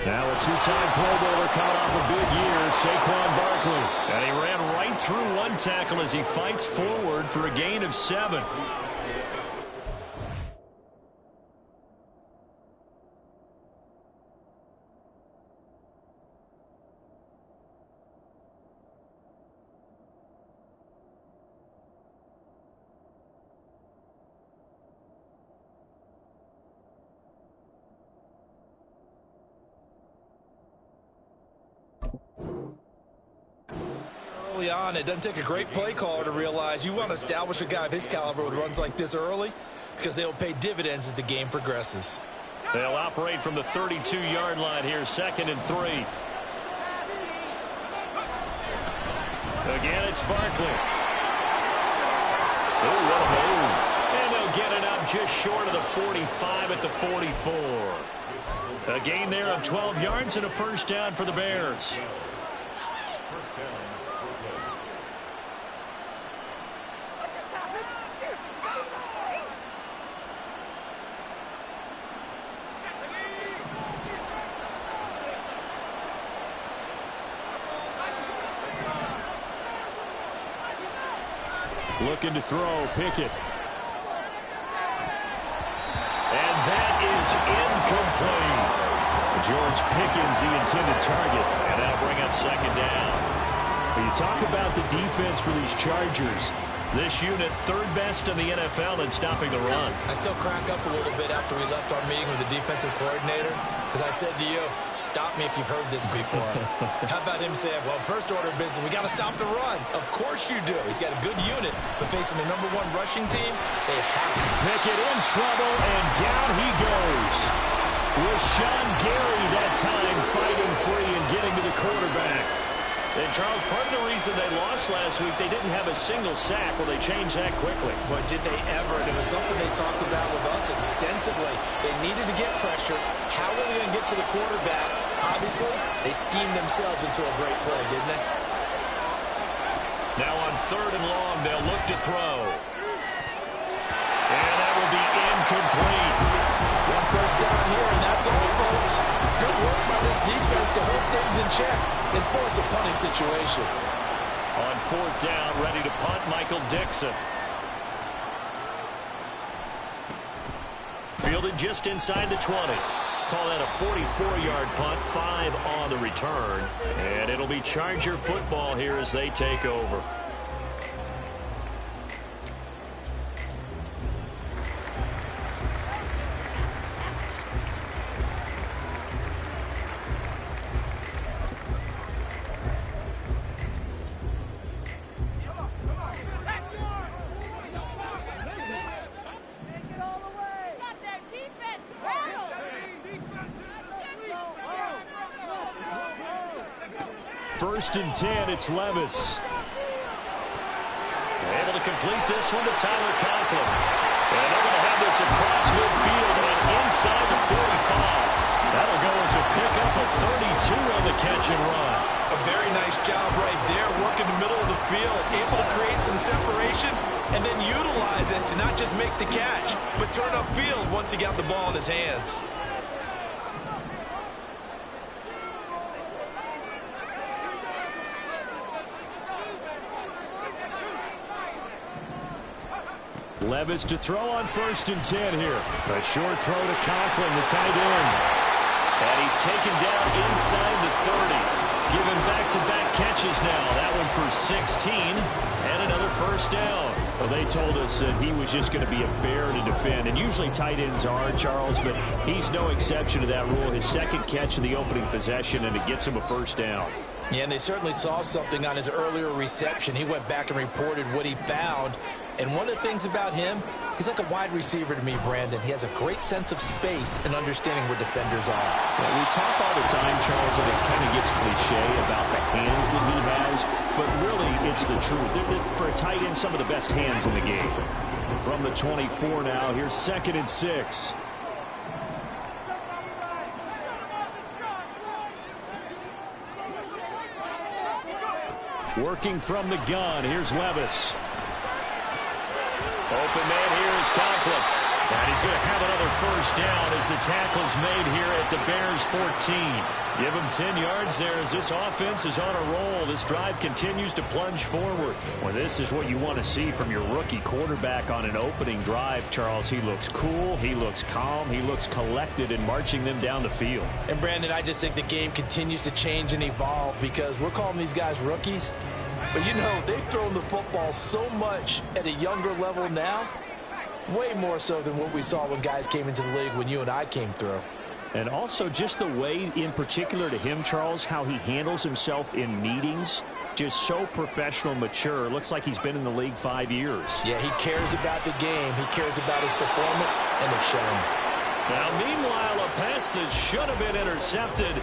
Now a two-time Pro Bowler coming off a big year, Saquon Barkley. And he ran right through one tackle as he fights forward for a gain of 7. Early on, it doesn't take a great play caller to realize you want to establish a guy of his caliber with runs like this early, because they'll pay dividends as the game progresses. They'll operate from the 32-yard line here, 2nd and 3. Again, it's Barkley. Oh, what a move. And they'll get it up just short of the 45 at the 44. A gain there of 12 yards and a first down for the Bears. Looking to throw, Pickett. And that is incomplete. George Pickens, the intended target. And that'll bring up 2nd down. When you talk about the defense for these Chargers, this unit 3rd best in the NFL in stopping the run. I still crack up a little bit after we left our meeting with the defensive coordinator, because I said to you, stop me if you've heard this before. How about him saying, well, first order of business, we got to stop the run. Of course you do. He's got a good unit, but facing the #1 rushing team, they have to. Pickett in trouble, and down he goes. With Sean Gary that time fighting free and getting to the quarterback. And, Charles, part of the reason they lost last week, they didn't have a single sack. Well, they changed that quickly. But did they ever? And it was something they talked about with us extensively. They needed to get pressure. How were they going to get to the quarterback? Obviously, they schemed themselves into a great play, didn't they? Now on 3rd and long, they'll look to throw. And that will be incomplete. One first down here, and that's all, folks. Good work by this defense to hold things in check and force a punting situation. On 4th down, ready to punt, Michael Dixon. Fielded just inside the 20. Call that a 44-yard punt, 5 on the return. And it'll be Charger football here as they take over. First and 10, it's Levis. Able to complete this one to Tyler Conklin. And they're going to have this across midfield and inside the 45. That'll go as a pickup of 32 on the catch and run. A very nice job right there, working the middle of the field, able to create some separation and then utilize it to not just make the catch, but turn upfield once he got the ball in his hands. Levis to throw on 1st and 10 here. A short throw to Conklin, the tight end. And he's taken down inside the 30. Given back-to-back catches now. That one for 16 and another first down. Well, they told us that he was just going to be a bear to defend. And usually tight ends are, Charles, but he's no exception to that rule. His 2nd catch of the opening possession, and it gets him a first down. Yeah, and they certainly saw something on his earlier reception. He went back and reported what he found. And one of the things about him, he's like a wide receiver to me, Brandon. He has a great sense of space and understanding where defenders are. Well, we talk all the time, Charles, and it kind of gets cliche about the hands that he has, but really it's the truth. For a tight end, some of the best hands in the game. From the 24 now, here's 2nd and 6. Working from the gun, here's Levis. Open man here is Conklin. And And he's going to have another first down as the tackle's made here at the Bears 14. Give him 10 yards there as this offense is on a roll. This drive continues to plunge forward. Well, this is what you want to see from your rookie quarterback on an opening drive, Charles. He looks cool. He looks calm. He looks collected in marching them down the field. And, Brandon, I just think the game continues to change and evolve because we're calling these guys rookies. But, you know, they've thrown the football so much at a younger level now, way more so than what we saw when guys came into the league when you and I came through. And also just the way, in particular to him, Charles, how he handles himself in meetings, just so professional, mature. Looks like he's been in the league 5 years. Yeah, he cares about the game. He cares about his performance, and it's shown. Now, meanwhile, a pass that should have been intercepted,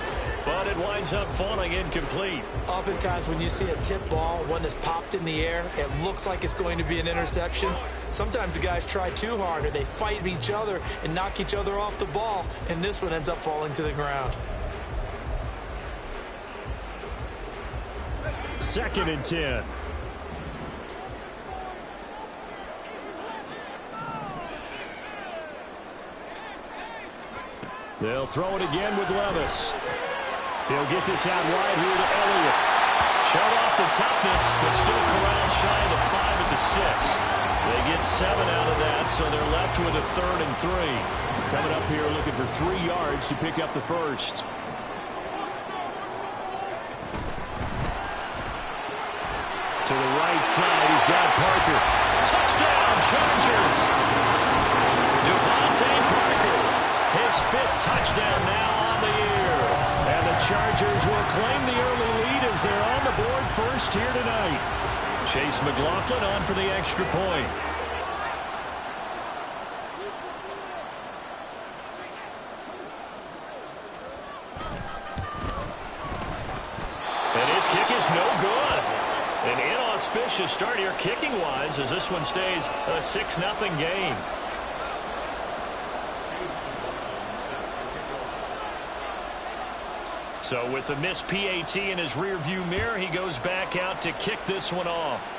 but it winds up falling incomplete. Oftentimes when you see a tip ball, one that's popped in the air, it looks like it's going to be an interception. Sometimes the guys try too hard or they fight each other and knock each other off the ball, and this one ends up falling to the ground. 2nd and 10. They'll throw it again with Levis. He'll get this out wide here to Elliott. Showed off the toughness, but still corralled shy of the 5 at the 6. They get 7 out of that, so they're left with a 3rd and 3. Coming up here looking for 3 yards to pick up the first. To the right side, he's got Parker. Touchdown, Chargers! Devontae Parker, his 5th touchdown now on the year. And the Chargers will claim the early lead as they're on the board first here tonight. Chase McLaughlin on for the extra point. And his kick is no good. An inauspicious start here kicking-wise as this one stays a 6-0 game. So with the missed PAT in his rearview mirror, he goes back out to kick this one off.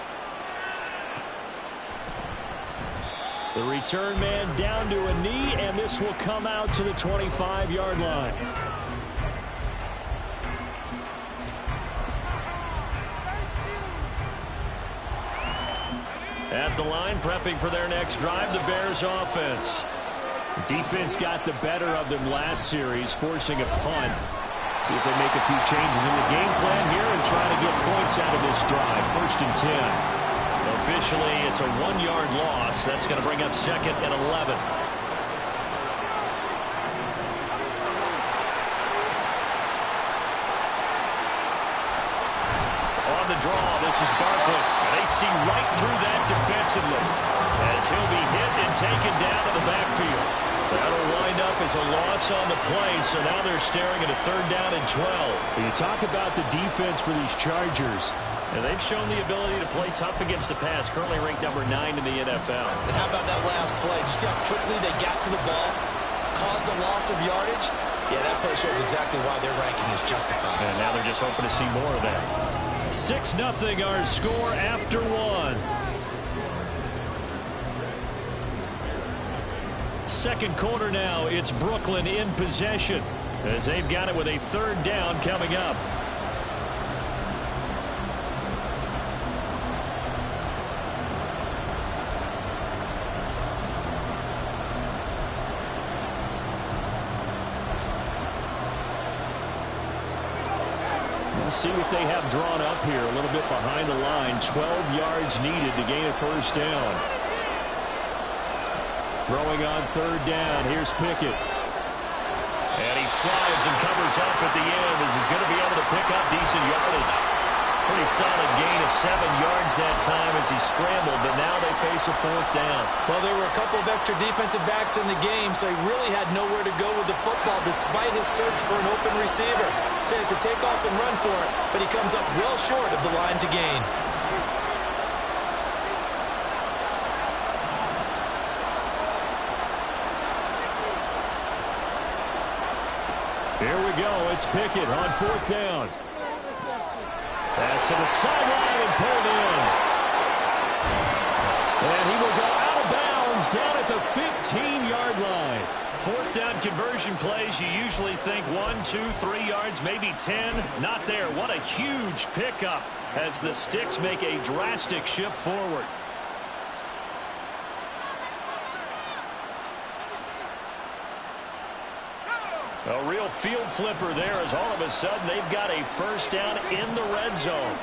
The return man down to a knee, and this will come out to the 25-yard line. At the line, prepping for their next drive, the Bears offense. Defense got the better of them last series, forcing a punt. See if they make a few changes in the game plan here and try to get points out of this drive. 1st and 10. Officially, it's a 1-yard loss. That's going to bring up 2nd and 11. On the draw, this is Barkley. They see right through that defensively as he'll be hit and taken down to the backfield. That'll wind up as a loss on the play, so now they're staring at a 3rd down and 12. You talk about the defense for these Chargers, and they've shown the ability to play tough against the pass, currently ranked number 9 in the NFL. And how about that last play? Did you see how quickly they got to the ball? Caused a loss of yardage? Yeah, that play shows exactly why their ranking is justified. And now they're just hoping to see more of that. 6-0 our score after 1. Second quarter now, it's Brooklyn in possession as they've got it with a 3rd down coming up. We'll see what they have drawn up here, a little bit behind the line. 12 yards needed to gain a 1st down. Throwing on 3rd down. Here's Pickett. And he slides and covers up at the end as he's going to be able to pick up decent yardage. Pretty solid gain of 7 yards that time as he scrambled, but now they face a 4th down. Well, there were a couple of extra defensive backs in the game, so he really had nowhere to go with the football despite his search for an open receiver. So he has to take off and run for it, but he comes up well short of the line to gain. Here we go. It's Pickett on 4th down. Pass to the sideline and pulled in. And he will go out of bounds down at the 15-yard conversion plays, you usually think 1, 2, 3 yards, maybe 10. Not there. What a huge pickup as the Sticks make a drastic shift forward. A real field flipper there as all of a sudden they've got a first down in the red zone.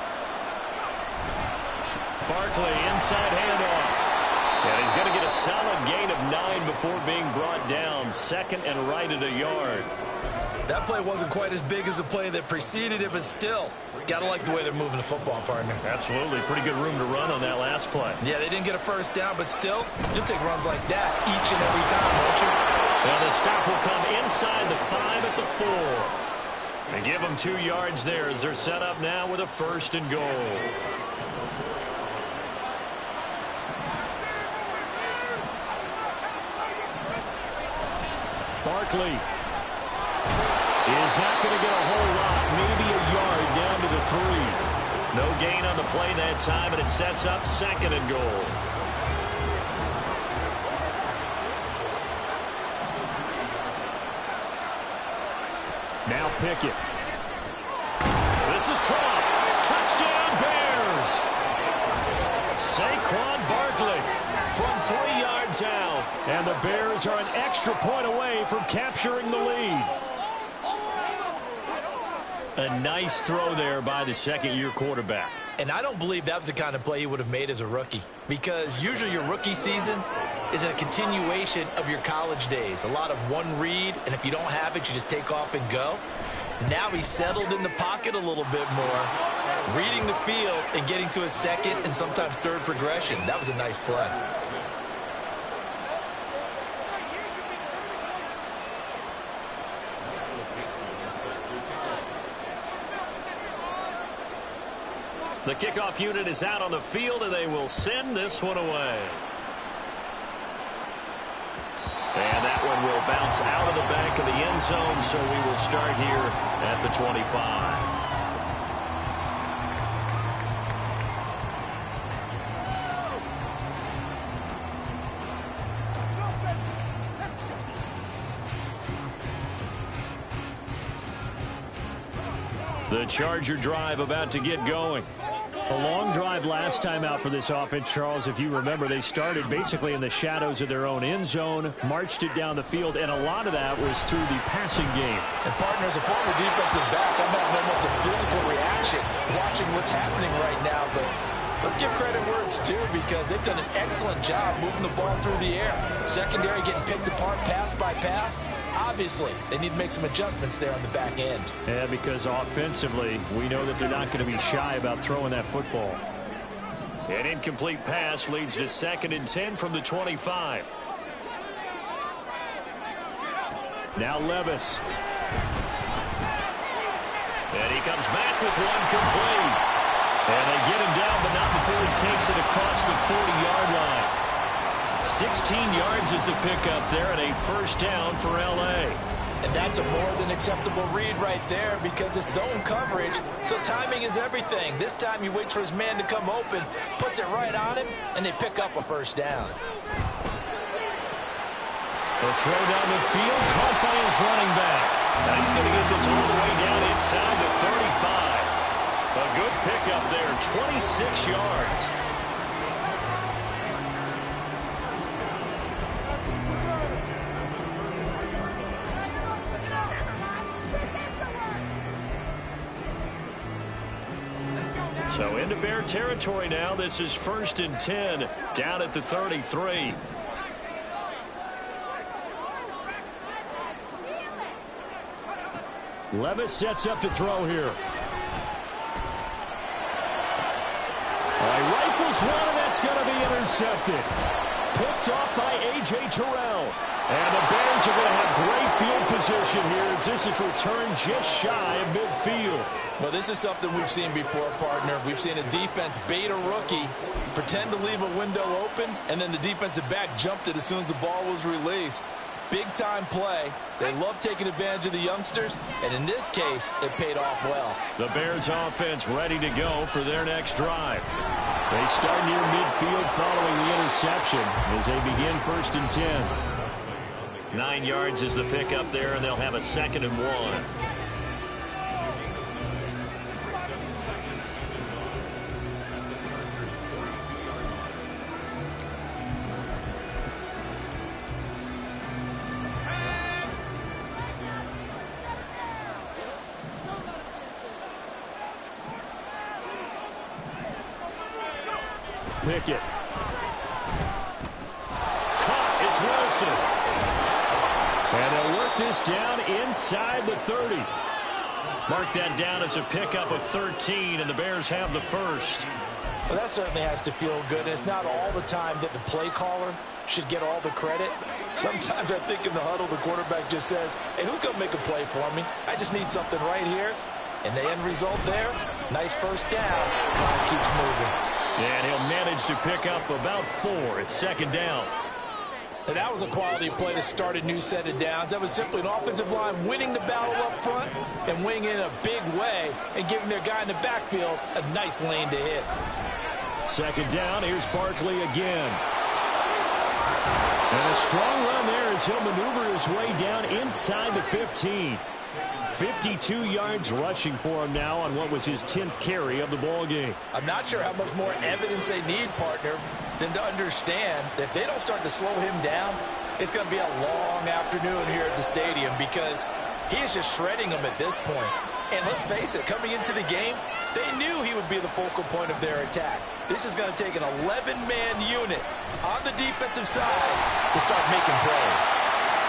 Barkley inside handoff. And he's going to get a solid gain of 9 before being brought down. Second and right at a yard. That play wasn't quite as big as the play that preceded it, but still, got to like the way they're moving the football, partner. Absolutely. Pretty good room to run on that last play. Yeah, they didn't get a first down, but still, you'll take runs like that each and every time, won't you? Well, the stop will come inside the 5 at the 4. And give them 2 yards there as they're set up now with a first and goal. Barkley is not going to get a whole lot, maybe a yard down to the 3. No gain on the play that time, and it sets up second and goal. Now Pickett. This is caught. Touchdown Bears. Saquon Barkley from 3 yards out. And the Bears are an extra point away from capturing the lead. A nice throw there by the second-year quarterback. And I don't believe that was the kind of play he would have made as a rookie. Because usually your rookie season is a continuation of your college days. A lot of one read, and if you don't have it, you just take off and go. Now he's settled in the pocket a little bit more, reading the field and getting to a second and sometimes third progression. That was a nice play. The kickoff unit is out on the field, and they will send this one away. And that one will bounce out of the back of the end zone, so we will start here at the 25. The Charger drive about to get going. A long drive last time out for this offense, Charles. If you remember, they started basically in the shadows of their own end zone, marched it down the field, and a lot of that was through the passing game. And, partner, as a former defensive back, I'm having almost a physical reaction watching what's happening right now. But let's give credit where it's due because they've done an excellent job moving the ball through the air. Secondary getting picked apart pass by pass. Obviously, they need to make some adjustments there on the back end. Yeah, because offensively, we know that they're not going to be shy about throwing that football. An incomplete pass leads to 2nd and 10 from the 25. Now Levis. And he comes back with one complete. And they get him down, but not before he takes it across the 40-yard line. 16 yards is the pickup there and a first down for L.A. And that's a more than acceptable read right there because it's zone coverage, so timing is everything. This time he waits for his man to come open, puts it right on him, and they pick up a first down. The throw down the field, caught by his running back. Now he's going to get this all the way down inside the 35. A good pickup there, 26 yards. So into Bear territory now. This is 1st and 10 down at the 33. Levis sets up to throw here. He rifles one, and that's going to be intercepted. Picked off by A.J. Terrell. And the Bears are going to have great field position here as this is returned just shy of midfield. Well, this is something we've seen before, partner. We've seen a defense bait a rookie, pretend to leave a window open, and then the defensive back jumped it as soon as the ball was released. Big-time play. They love taking advantage of the youngsters, and in this case, it paid off well. The Bears offense ready to go for their next drive. They start near midfield following the interception as they begin 1st and 10. 9 yards is the pickup there, and they'll have a 2nd and 1. Pickett. Caught. It's Wilson. And they'll work this down inside the 30. Mark that down as a pickup of 13, and the Bears have the first. Well, that certainly has to feel good. It's not all the time that the play caller should get all the credit. Sometimes I think in the huddle, the quarterback just says, hey, who's going to make a play for me? I just need something right here. And the end result there, nice first down. Clock keeps moving. And he'll manage to pick up about 4. It's 2nd down. And that was a quality play to start a new set of downs. That was simply an offensive line winning the battle up front and winning in a big way and giving their guy in the backfield a nice lane to hit. 2nd down. Here's Barkley again. And a strong run there as he'll maneuver his way down inside the 15. 52 yards rushing for him now on what was his 10th carry of the ball game. I'm not sure how much more evidence they need, partner, than to understand that if they don't start to slow him down, it's going to be a long afternoon here at the stadium because he is just shredding them at this point. And let's face it, coming into the game, they knew he would be the focal point of their attack. This is going to take an 11-man unit on the defensive side to start making plays.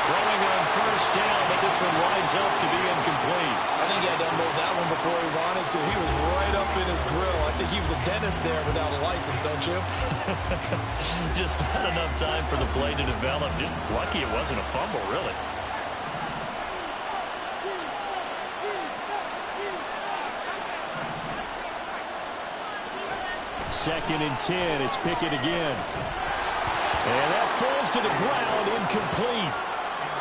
Throwing on first down, but this one winds up to be incomplete. I think he had to unload that one before he wanted to. He was right up in his grill. I think he was a dentist there without a license, don't you? Just not enough time for the play to develop. Just lucky it wasn't a fumble, really. Second and 10. It's Pickett again. And that falls to the ground, incomplete.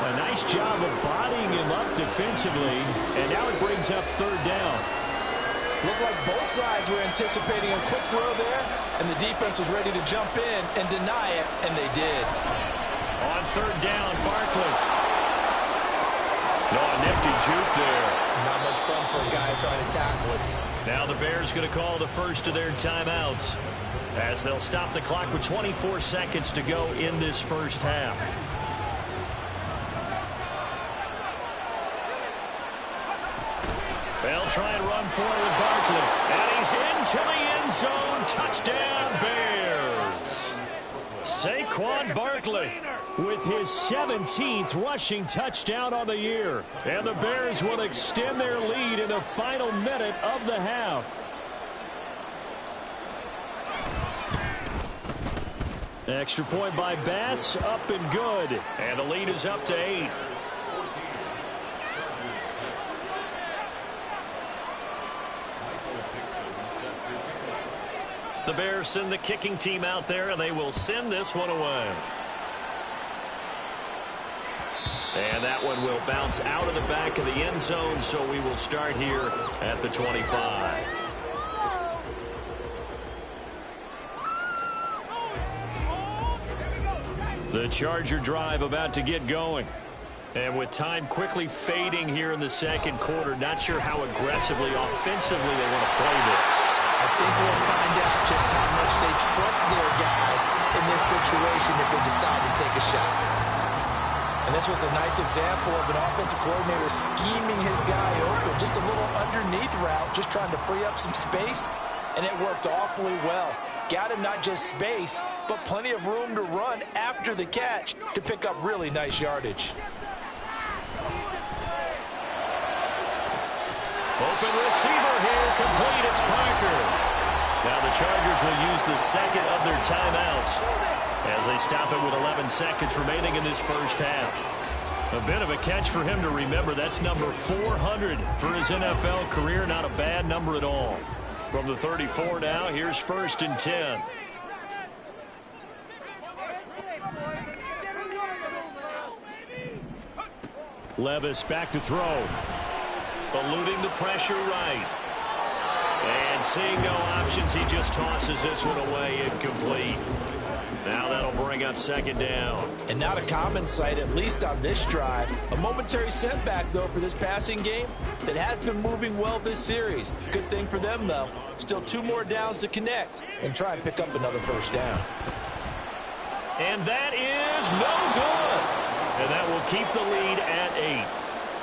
A nice job of bodying him up defensively, and now it brings up 3rd down. Looked like both sides were anticipating a quick throw there, and the defense was ready to jump in and deny it, and they did. On 3rd down, Barkley. No, nifty juke there. Not much fun for a guy trying to tackle it. Now the Bears going to call the first of their timeouts as they'll stop the clock with 24 seconds to go in this first half. They'll try and run for it with Barkley. And he's into the end zone. Touchdown, Bears. Saquon Barkley with his 17th rushing touchdown on the year. And the Bears will extend their lead in the final minute of the half. Extra point by Bass, up and good. And the lead is up to 8. The Bears send the kicking team out there, and they will send this one away. And that one will bounce out of the back of the end zone, so we will start here at the 25. The Charger drive about to get going. And with time quickly fading here in the second quarter, not sure how aggressively, offensively they want to play this. I think we'll find out just how much they trust their guys in this situation if they decide to take a shot. And this was a nice example of an offensive coordinator scheming his guy open. Just a little underneath route, just trying to free up some space, and it worked awfully well. Got him not just space, but plenty of room to run after the catch to pick up really nice yardage. Open receiver here, complete, it's Parker. Now the Chargers will use the second of their timeouts as they stop it with 11 seconds remaining in this first half. A bit of a catch for him to remember. That's number 400 for his NFL career. Not a bad number at all. From the 34 now, here's 1st and 10. Levis back to throw. Eluding the pressure right. And seeing no options, he just tosses this one away, incomplete. Now that'll bring up second down. And not a common sight, at least on this drive. A momentary setback, though, for this passing game that has been moving well this series. Good thing for them, though. Still 2 more downs to connect and try and pick up another first down. And that is no good. And that will keep the lead at 8.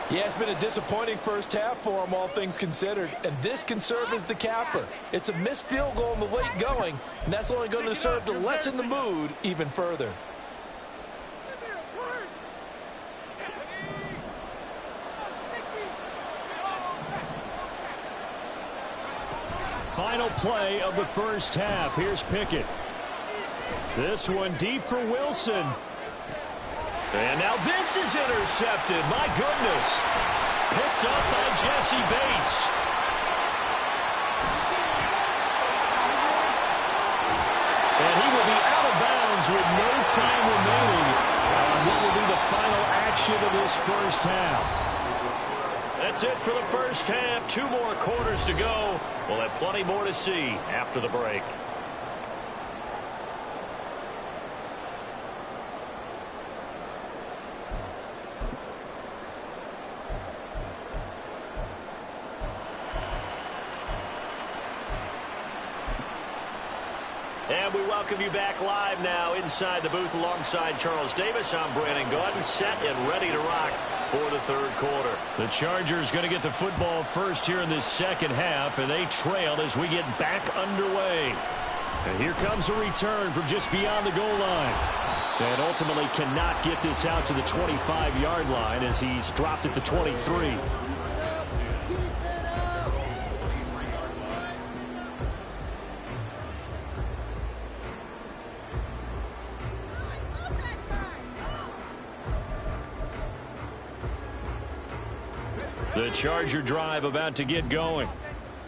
Yeah, it's been a disappointing first half for them, all things considered. And this can serve as the capper. It's a missed field goal in the late going, and that's only going to serve to lessen the mood even further. Final play of the first half. Here's Pickett. This one deep for Wilson. And now this is intercepted. My goodness. Picked up by Jesse Bates. And he will be out of bounds with no time remaining on what will be the final action of this first half. That's it for the first half. 2 more quarters to go. We'll have plenty more to see after the break. And we welcome you back live now inside the booth alongside Charles Davis. I'm Brandon Gaudin, set and ready to rock for the third quarter. The Chargers going to get the football first here in this second half, and they trail as we get back underway. And here comes a return from just beyond the goal line. And ultimately cannot get this out to the 25-yard line as he's dropped it to 23. The Charger drive about to get going.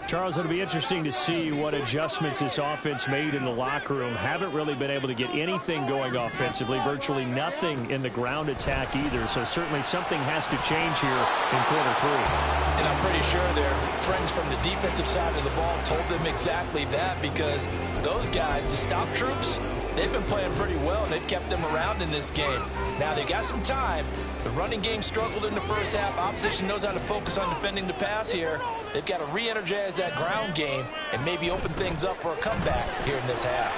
Charles, it'll be interesting to see what adjustments this offense made in the locker room. Haven't really been able to get anything going offensively, virtually nothing in the ground attack either. So certainly something has to change here in quarter 3. And I'm pretty sure their friends from the defensive side of the ball told them exactly that, because those guys, the stop troops, they've been playing pretty well, and they've kept them around in this game. Now, they got some time. The running game struggled in the first half. Opposition knows how to focus on defending the pass here. They've got to re-energize that ground game and maybe open things up for a comeback here in this half.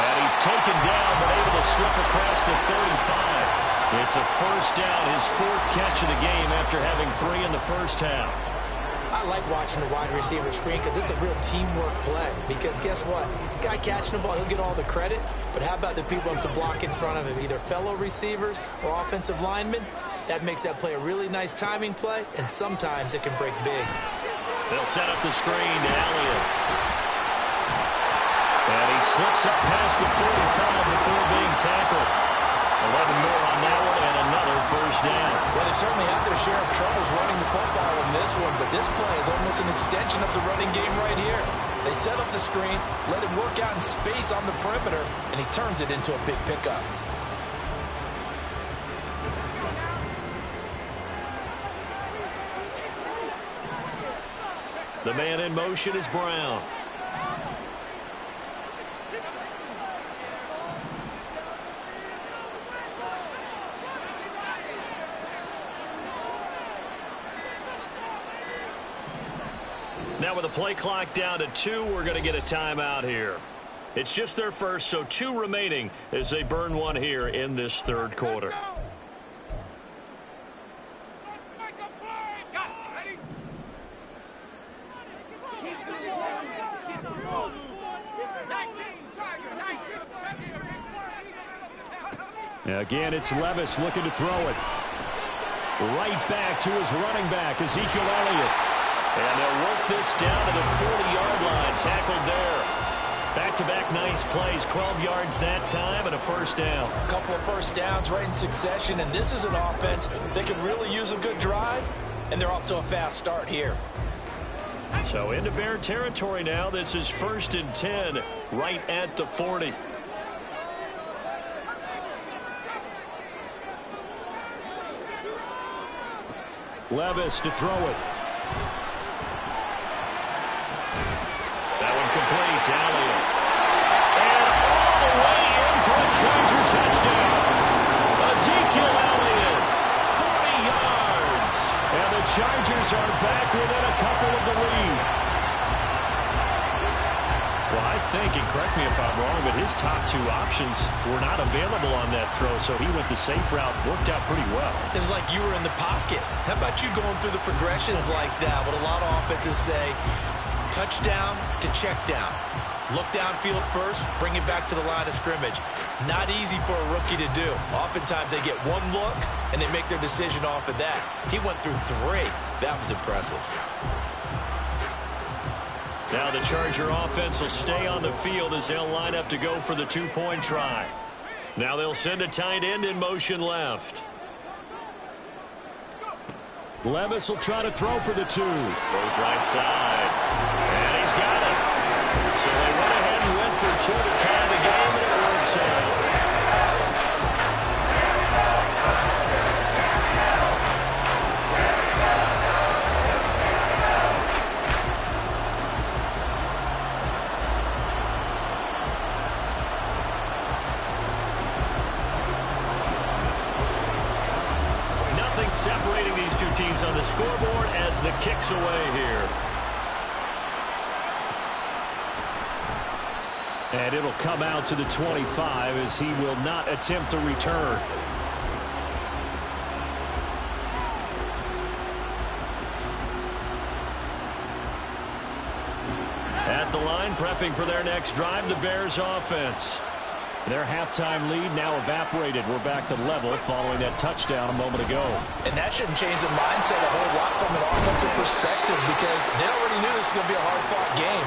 And he's taken down, but able to slip across the 35. It's a first down, his 4th catch of the game after having 3 in the first half. I like watching the wide receiver screen because it's a real teamwork play. Because guess what? The guy catching the ball, he'll get all the credit. But how about the people to block in front of him, either fellow receivers or offensive linemen? That makes that play a really nice timing play, and sometimes it can break big. They'll set up the screen to Elliott. And he slips up past the 45 before being tackled. 11 more on that one, and another first down. Well, they certainly had their share of troubles running the football in this one, but this play is almost an extension of the running game right here. They set up the screen, let him work out in space on the perimeter, and he turns it into a big pickup. The man in motion is Brown. Now with the play clock down to 2, we're going to get a timeout here. It's just their first, so 2 remaining as they burn one here in this third quarter. Again, it's Levis looking to throw it. Right back to his running back, Ezekiel Elliott. And they'll work this down to the 40-yard line, tackled there. Back-to-back nice plays, 12 yards that time and a first down. A couple of first downs right in succession, and this is an offense that can really use a good drive, and they're off to a fast start here. So into Bear territory now. This is 1st and 10 right at the 40. Levis to throw it. That one complete. Elliott. And all the way in for a Charger touchdown. Ezekiel Elliott, 40 yards. And the Chargers are back within a couple of the lead. Well, I think, and correct me if I'm wrong, but his top two options were not available on that throw, so he went the safe route, worked out pretty well. It was like you were in the pocket. How about you going through the progressions like that? What a lot of offenses say, touchdown to check down. Look downfield first, bring it back to the line of scrimmage. Not easy for a rookie to do. Oftentimes they get one look, and they make their decision off of that. He went through three. That was impressive. Now the Charger offense will stay on the field as they'll line up to go for the two-point try. Now they'll send a tight end in motion left. Levis will try to throw for the two. Goes right side. And he's got it. So they went ahead and went for two to tie the game, and it works out. Separating these two teams on the scoreboard as the kick's away here. And it'll come out to the 25 as he will not attempt a return. At the line, prepping for their next drive, the Bears offense. Their halftime lead now evaporated. We're back to level following that touchdown a moment ago. And that shouldn't change the mindset a whole lot from an offensive perspective because they already knew this was going to be a hard-fought game.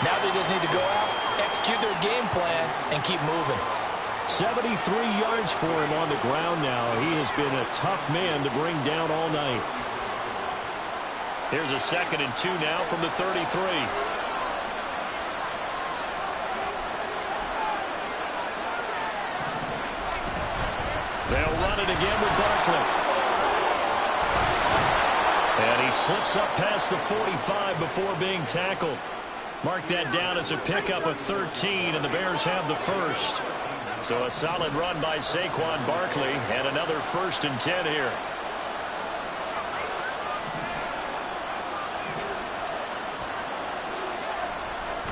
Now they just need to go out, execute their game plan, and keep moving. 73 yards for him on the ground now. He has been a tough man to bring down all night. Here's a 2nd and 2 now from the 33. They'll run it again with Barkley. And he slips up past the 45 before being tackled. Mark that down as a pickup of 13, and the Bears have the first. So a solid run by Saquon Barkley, and another 1st and 10 here.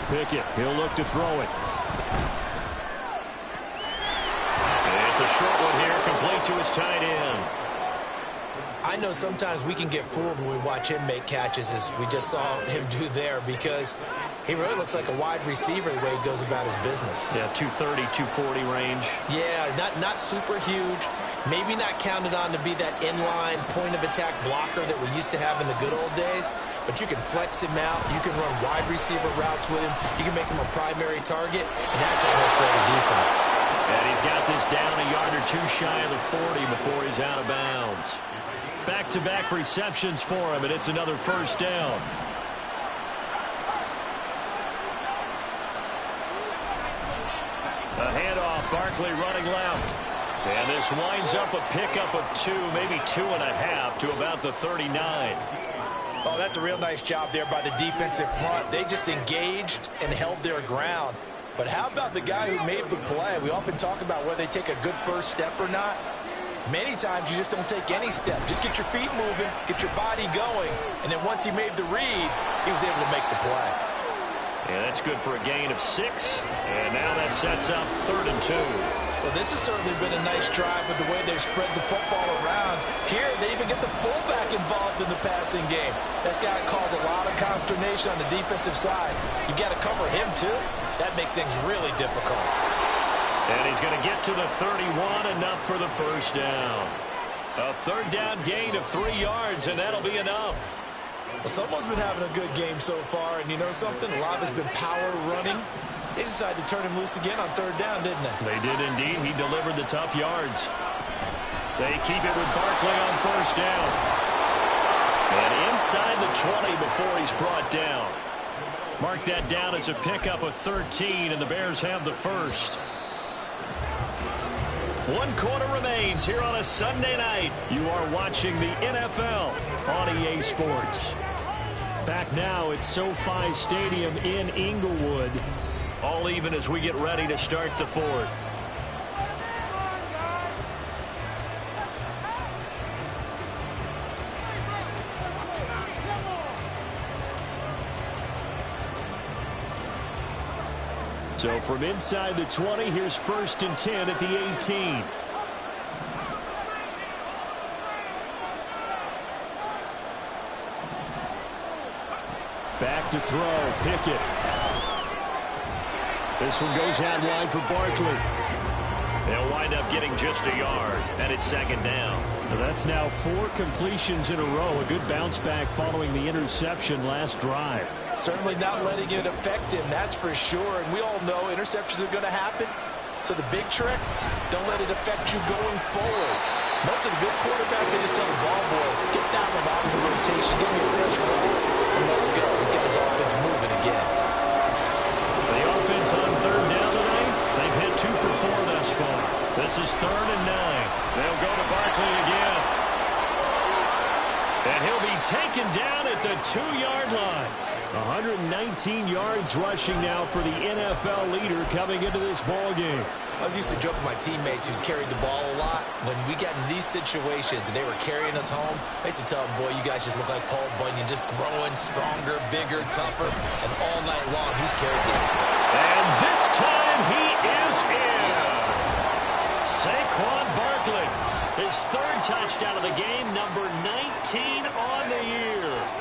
Pickett, he'll look to throw it. It's a short one here, complete to his tight end. I know sometimes we can get fooled when we watch him make catches, as we just saw him do there, because he really looks like a wide receiver the way he goes about his business. Yeah, 230, 240 range. Yeah, not super huge. Maybe not counted on to be that inline point-of-attack blocker that we used to have in the good old days, but you can flex him out. You can run wide receiver routes with him. You can make him a primary target, and that's how he'll shred the defense. And he's got this down a yard or two shy of the 40 before he's out of bounds. Back-to-back receptions for him, and it's another 1st down. A handoff, Barkley running left. And this winds up a pickup of 2, maybe 2.5 to about the 39. Oh, that's a real nice job there by the defensive front. They just engaged and held their ground. But how about the guy who made the play? We often talk about whether they take a good first step or not. Many times you just don't take any step. Just get your feet moving, get your body going, and then once he made the read, he was able to make the play. Yeah, that's good for a gain of 6. And now that sets up 3rd and 2. Well, this has certainly been a nice drive with the way they've spread the football around. Here, they even get the fullback involved in the passing game. That's got to cause a lot of consternation on the defensive side. You've got to cover him, too. That makes things really difficult. And he's going to get to the 31, enough for the 1st down. A 3rd down gain of 3 yards, and that'll be enough. Well, someone's been having a good game so far, and you know something? A lot of it's been power running. They decided to turn him loose again on 3rd down, didn't they? They did indeed. He delivered the tough yards. They keep it with Barkley on 1st down. And inside the 20 before he's brought down. Mark that down as a pickup of 13, and the Bears have the first. 1 quarter remains here on a Sunday night. You are watching the NFL on EA Sports. Back now at SoFi Stadium in Inglewood. All even as we get ready to start the fourth. So from inside the 20, here's 1st and 10 at the 18. Back to throw, Pickett. This one goes out wide for Barkley. They'll wind up getting just a yard, and it's 2nd down. Now that's now 4 completions in a row. A good bounce back following the interception last drive. Certainly not letting it affect him, that's for sure. And we all know interceptions are going to happen. So the big trick, don't let it affect you going forward. Most of the good quarterbacks, they just tell the ball boy, get that one out of the rotation, give me a fresh ball, and let's go. He's got his offense moving again. The offense on 3rd down tonight, they've hit 2 for 4 thus far. This is 3rd and 9. They'll go to Barkley again. And he'll be taken down at the 2-yard line. 119 yards rushing now for the NFL leader coming into this ball game. I was used to joke with my teammates who carried the ball a lot. When we got in these situations and they were carrying us home, I used to tell them, boy, you guys just look like Paul Bunyan, just growing stronger, bigger, tougher. And all night long, he's carried this. And this time he is in. Saquon Barkley, his 3rd touchdown of the game, number 19 on the year.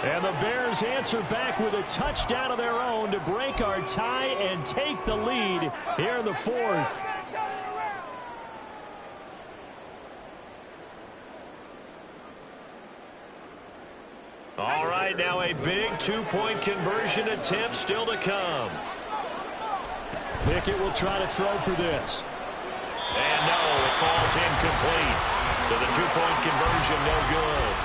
And the Bears answer back with a touchdown of their own to break our tie and take the lead here in the 4th. All right, now a big 2-point conversion attempt still to come. Pickett will try to throw for this. And no, it falls incomplete. So the 2-point conversion no good.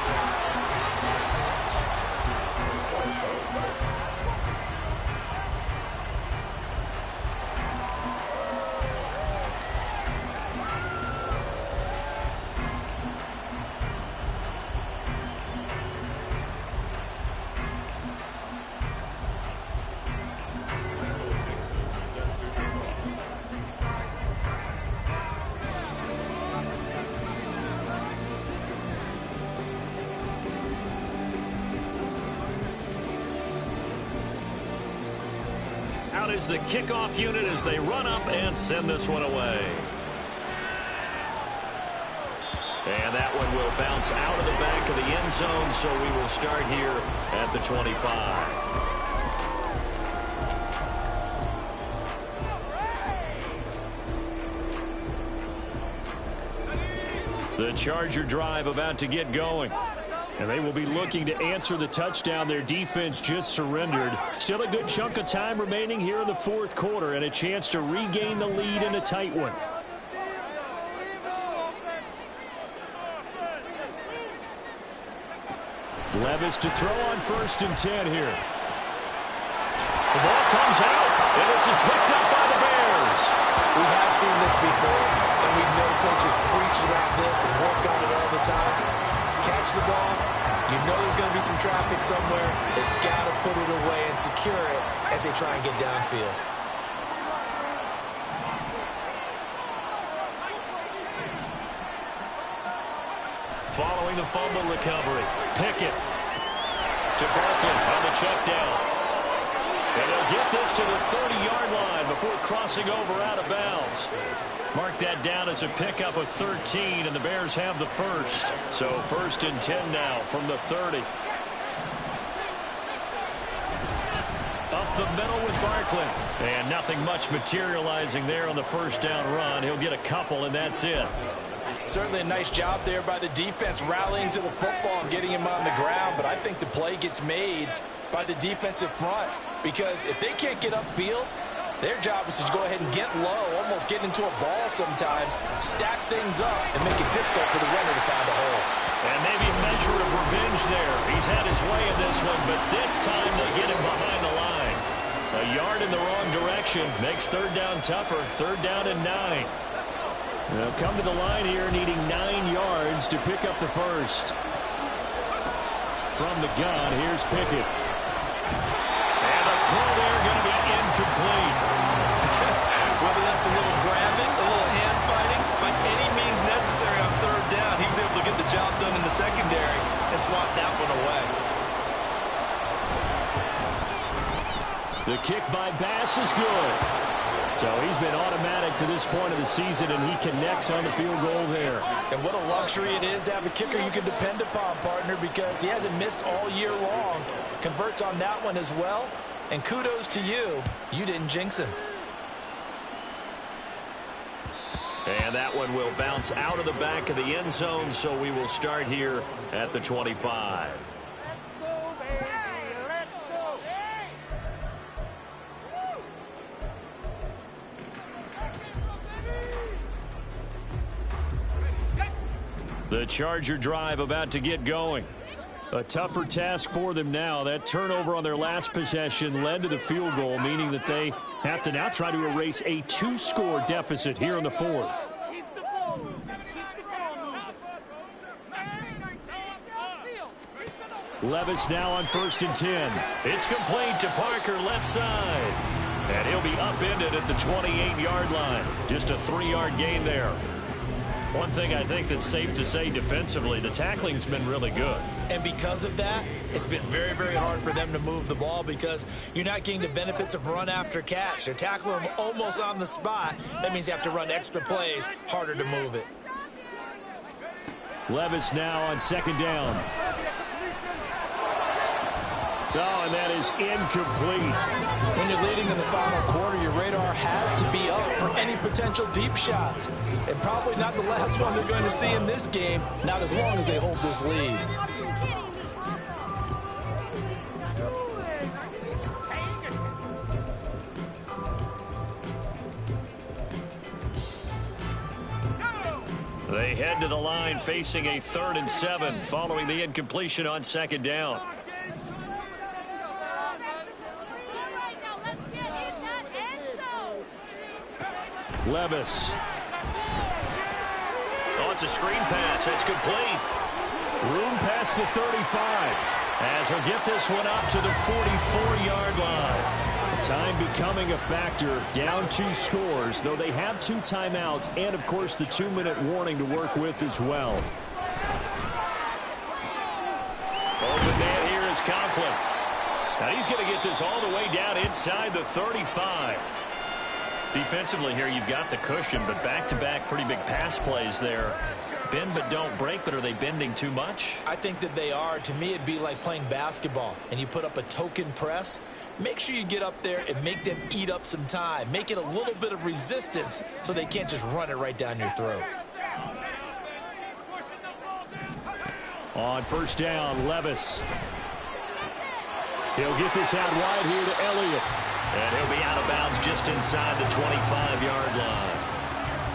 Is the kickoff unit as they run up and send this one away. And that one will bounce out of the back of the end zone, so we will start here at the 25. The Charger drive about to get going. And they will be looking to answer the touchdown their defense just surrendered. Still a good chunk of time remaining here in the 4th quarter and a chance to regain the lead in a tight one. Levis to throw on 1st and 10 here. The ball comes out, and this is picked up by the Bears. We have seen this before, and we know coaches preach about this and work on it all the time. Catch the ball, you know there's going to be some traffic somewhere. They've got to put it away and secure it as they try and get downfield. Following the fumble recovery, Pickett to Barkley on the check down. And they'll get this to the 30-yard line before crossing over out of bounds. Mark that down as a pickup of 13, and the Bears have the first. So 1st and 10 now from the 30. Up the middle with Barkley. And nothing much materializing there on the 1st down run. He'll get a couple, and that's it. Certainly a nice job there by the defense rallying to the football and getting him on the ground. But I think the play gets made by the defensive front. Because if they can't get upfield, their job is to go ahead and get low, almost get into a ball sometimes, stack things up, and make it difficult for the runner to find a hole. And maybe a measure of revenge there. He's had his way in this one, but this time they get him behind the line. A yard in the wrong direction makes 3rd down tougher. 3rd down and 9. They'll come to the line here needing 9 yards to pick up the first. From the gun, here's Pickett. throw there going to be incomplete. Whether that's a little grabbing, a little hand fighting, by any means necessary on third down, he was able to get the job done in the secondary and swat that one away. The kick by Bass is good. So he's been automatic to this point of the season, and he connects on the field goal there. And what a luxury it is to have a kicker you can depend upon, partner, because he hasn't missed all year long. Converts on that one as well. And kudos to you. You didn't jinx him. And that one will bounce out of the back of the end zone, so we will start here at the 25. The Charger drive about to get going. A tougher task for them now. That turnover on their last possession led to the field goal, meaning that they have to now try to erase a 2-score deficit here in the fourth. Levis now on 1st and 10. It's complete to Parker, left side. And he'll be upended at the 28-yard line. Just a 3-yard gain there. One thing I think that's safe to say defensively, the tackling's been really good. And because of that, it's been very, very hard for them to move the ball because you're not getting the benefits of run after catch. They're tackling them almost on the spot. That means you have to run extra plays, harder to move it. Levis now on 2nd down. Oh, and that is incomplete. When you're leading in the final quarter, your radar has to be up for any potential deep shots. And probably not the last one they're going to see in this game, not as long as they hold this lead. They head to the line facing a 3rd and 7 following the incompletion on 2nd down. Levis. Oh, it's a screen pass. It's complete. Room past the 35. As he'll get this one up to the 44-yard line. Time becoming a factor. Down 2 scores, though they have 2 timeouts and, of course, the 2-minute warning to work with as well. Open man here is Conklin. Now he's going to get this all the way down inside the 35. Defensively here, you've got the cushion, but back-to-back pretty big pass plays there. Bend but don't break, but are they bending too much? I think that they are. To me, it'd be like playing basketball, and you put up a token press. Make sure you get up there and make them eat up some time. Make it a little bit of resistance so they can't just run it right down your throat. On 1st down, Levis. He'll get this out wide here to Elliott. And he'll be out of bounds just inside the 25-yard line.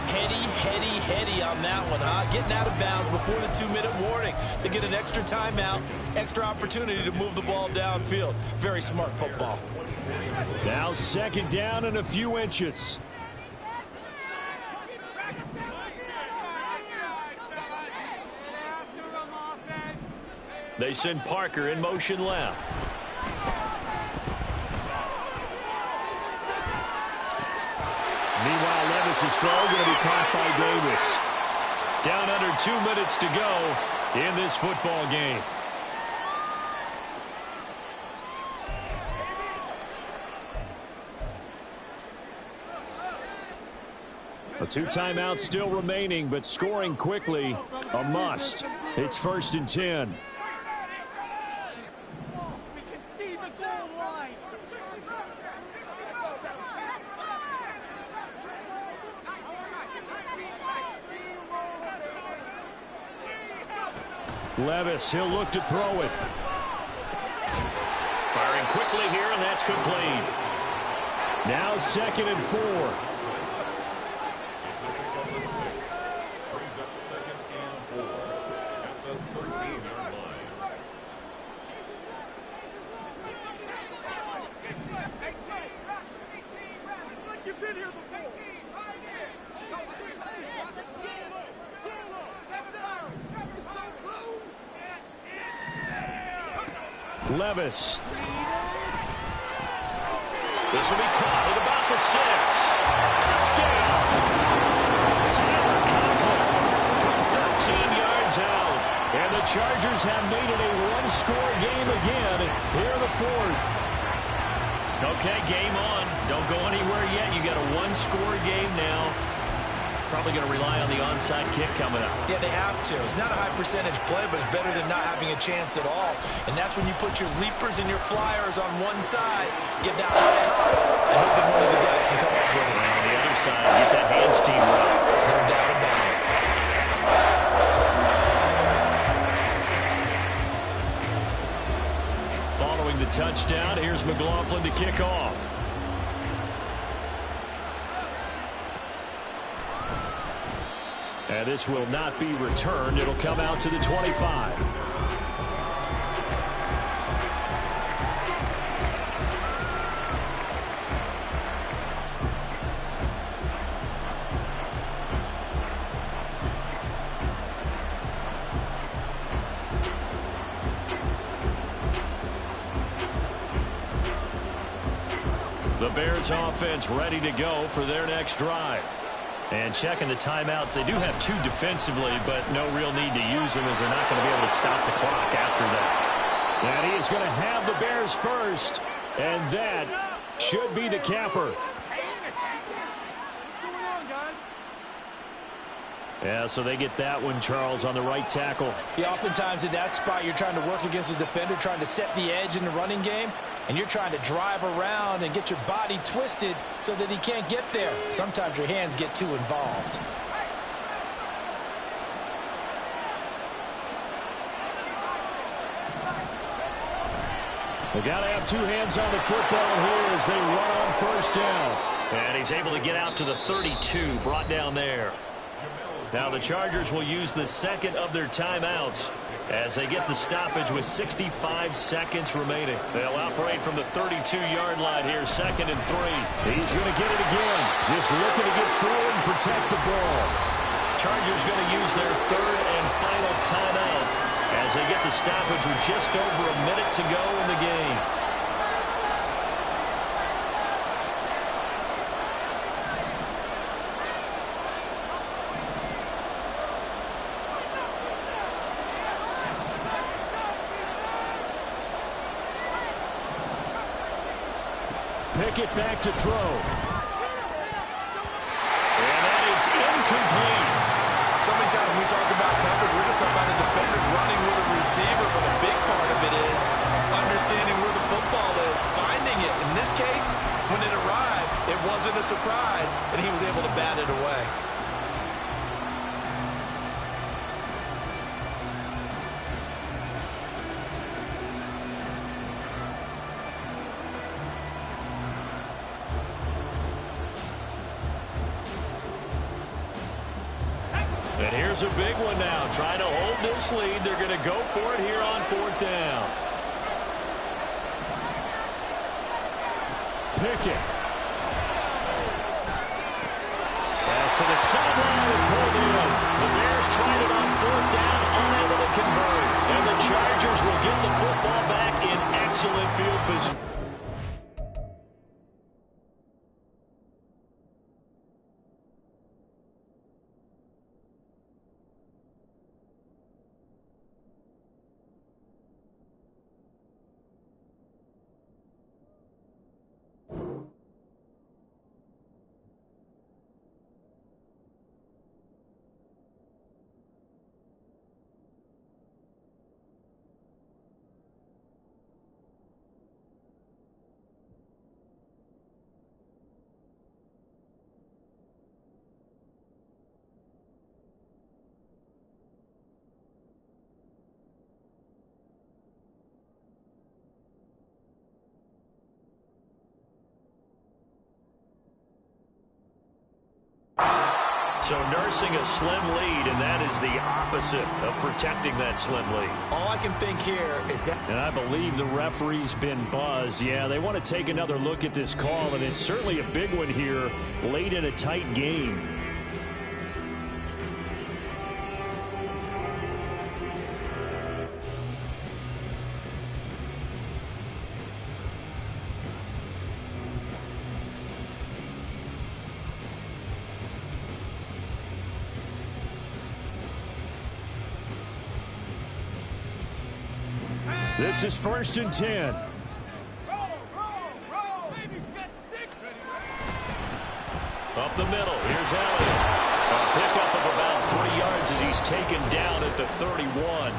Heady on that one, huh? Getting out of bounds before the 2-minute warning. They get an extra timeout, extra opportunity to move the ball downfield. Very smart football. Now 2nd down and a few inches. They send Parker in motion left. Meanwhile, Levis's throw going to be caught by Davis. Down under 2 minutes to go in this football game. A 2 timeouts still remaining, but scoring quickly, a must. It's 1st and 10. Levis, he'll look to throw it. Firing quickly here, and that's complete. Now 2nd and 4. Brings up 2nd and 4 at the 13-yard line. Levis. This will be caught at about the 6. Touchdown! Tyler Conklin from 13 yards out. And the Chargers have made it a one-score game again here in the 4th. Okay, game on. Don't go anywhere yet. You got a one-score game now. Probably going to rely on the onside kick coming up. Yeah, they have to. It's not a high percentage play, but it's better than not having a chance at all. And that's when you put your leapers and your flyers on one side, get that high and hope that one of the guys can come up with it. And on the other side, get that hands team right. No doubt about it. Following the touchdown, here's McLaughlin to kick off. And this will not be returned. It'll come out to the 25. The Bears offense ready to go for their next drive. And checking the timeouts, they do have 2 defensively, but no real need to use them as they're not going to be able to stop the clock after that. And he is going to have the Bears first, and that should be the capper. Yeah, so they get that one, Charles, on the right tackle. Yeah, oftentimes in that spot, you're trying to work against a defender, trying to set the edge in the running game, and you're trying to drive around and get your body twisted so that he can't get there. Sometimes your hands get too involved. They got to have 2 hands on the football here as they run on first down. And he's able to get out to the 32, brought down there. Now the Chargers will use the second of their timeouts as they get the stoppage with 65 seconds remaining. They'll operate from the 32-yard line here, 2nd and 3. He's going to get it again. Just looking to get forward and protect the ball. Chargers going to use their 3rd and final timeout as they get the stoppage with just over a minute to go in the game. Pickett back to throw. And that is incomplete. So many times when we talk about coverage, we're just talking about a defender running with a receiver, but a big part of it is understanding where the football is, finding it. In this case, when it arrived, it wasn't a surprise, and he was able to bat it away. And here's a big one now. Trying to hold this lead. They're going to go for it here on 4th down. Pickett. Pass to the sideline and pulled in. The Bears tried it on 4th down, unable to convert. And the Chargers will get the football back in excellent field position. So nursing a slim lead, and that is the opposite of protecting that slim lead. All I can think here is that... And I believe the referee's been buzzed. Yeah, they want to take another look at this call, and it's certainly a big one here late in a tight game. This is 1st and 10. Up the middle, here's Elliott. A pickup of about 3 yards as he's taken down at the 31.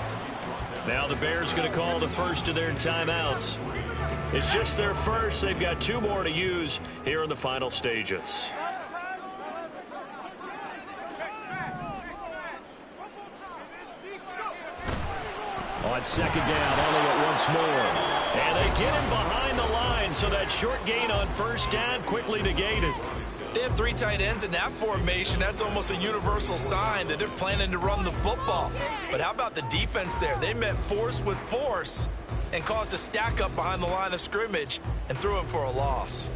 Now the Bears going to call the first of their timeouts. It's just their first. They've got 2 more to use here in the final stages. On 2nd down, Elliott once more. And they get him behind the line, so that short gain on 1st down quickly negated. They have 3 tight ends in that formation. That's almost a universal sign that they're planning to run the football. But how about the defense there? They met force with force and caused a stack up behind the line of scrimmage and threw him for a loss.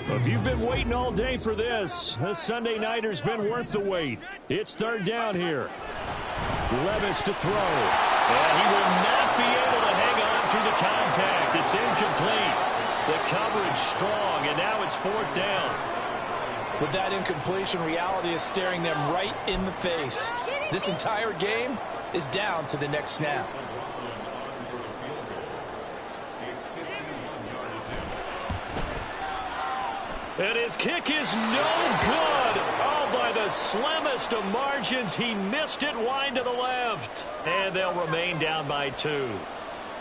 If you've been waiting all day for this Sunday nighter's been worth the wait. It's 3rd down here. Levis to throw. And he will not be able to hang on through the contact. It's incomplete. The coverage strong, and now it's 4th down. With that incompletion, reality is staring them right in the face. This entire game is down to the next snap. And his kick is no good. Oh, by the slimmest of margins, he missed it wide to the left. And they'll remain down by 2.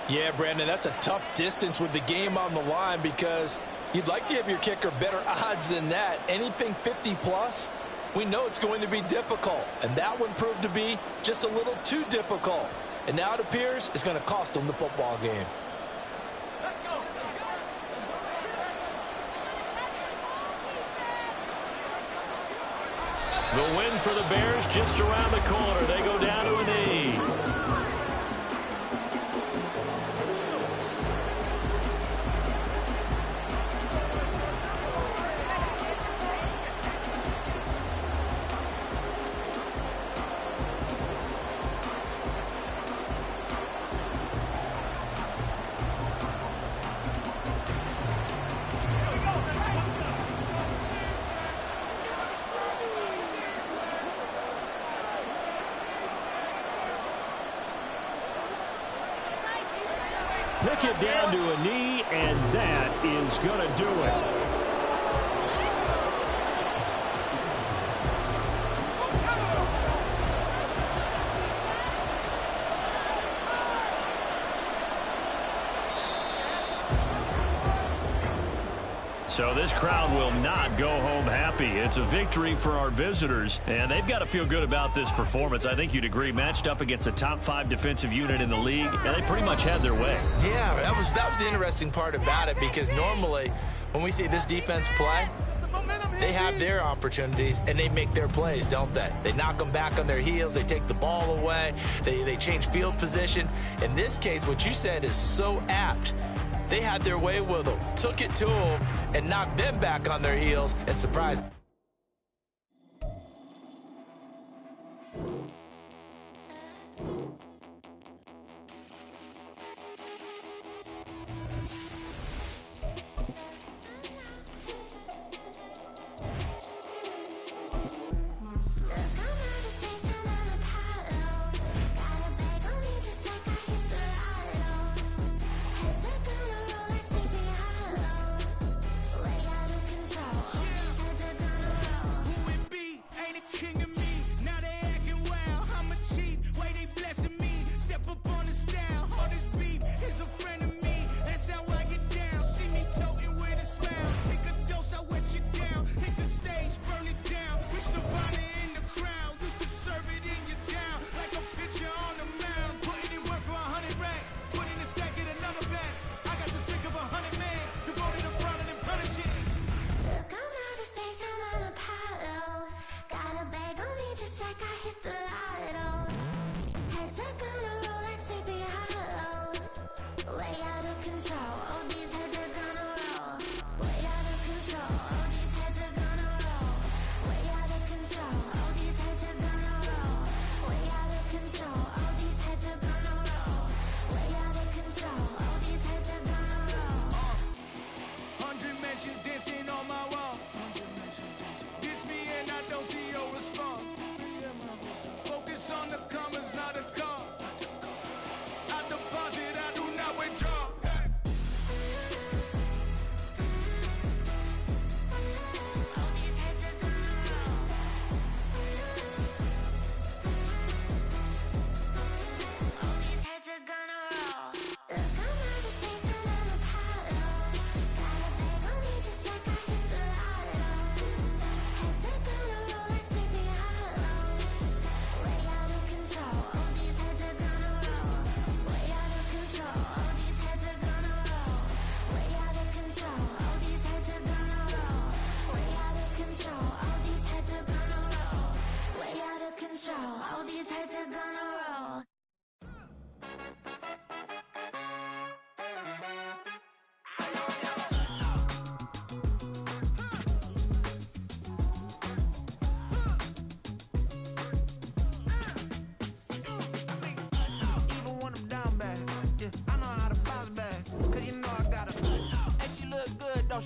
Yeah, Brandon, that's a tough distance with the game on the line because you'd like to give your kicker better odds than that. Anything 50-plus, we know it's going to be difficult. And that one proved to be just a little too difficult. And now it appears it's going to cost them the football game. The win for the Bears just around the corner. They go down to a knee. Pick it down to a knee, and that is going to do it. So this crowd will not go home happy. It's a victory for our visitors, and they've got to feel good about this performance. I think you'd agree, matched up against a top 5 defensive unit in the league, and they pretty much had their way. Yeah, that was the interesting part about it, because normally when we see this defense play, they have their opportunities and they make their plays, don't they? They knock them back on their heels. They take the ball away. They change field position. In this case, what you said is so apt. They had their way with them, took it to them, and knocked them back on their heels and surprised.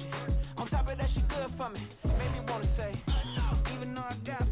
motion. On top of that, she good for me. Made me wanna say, even though I got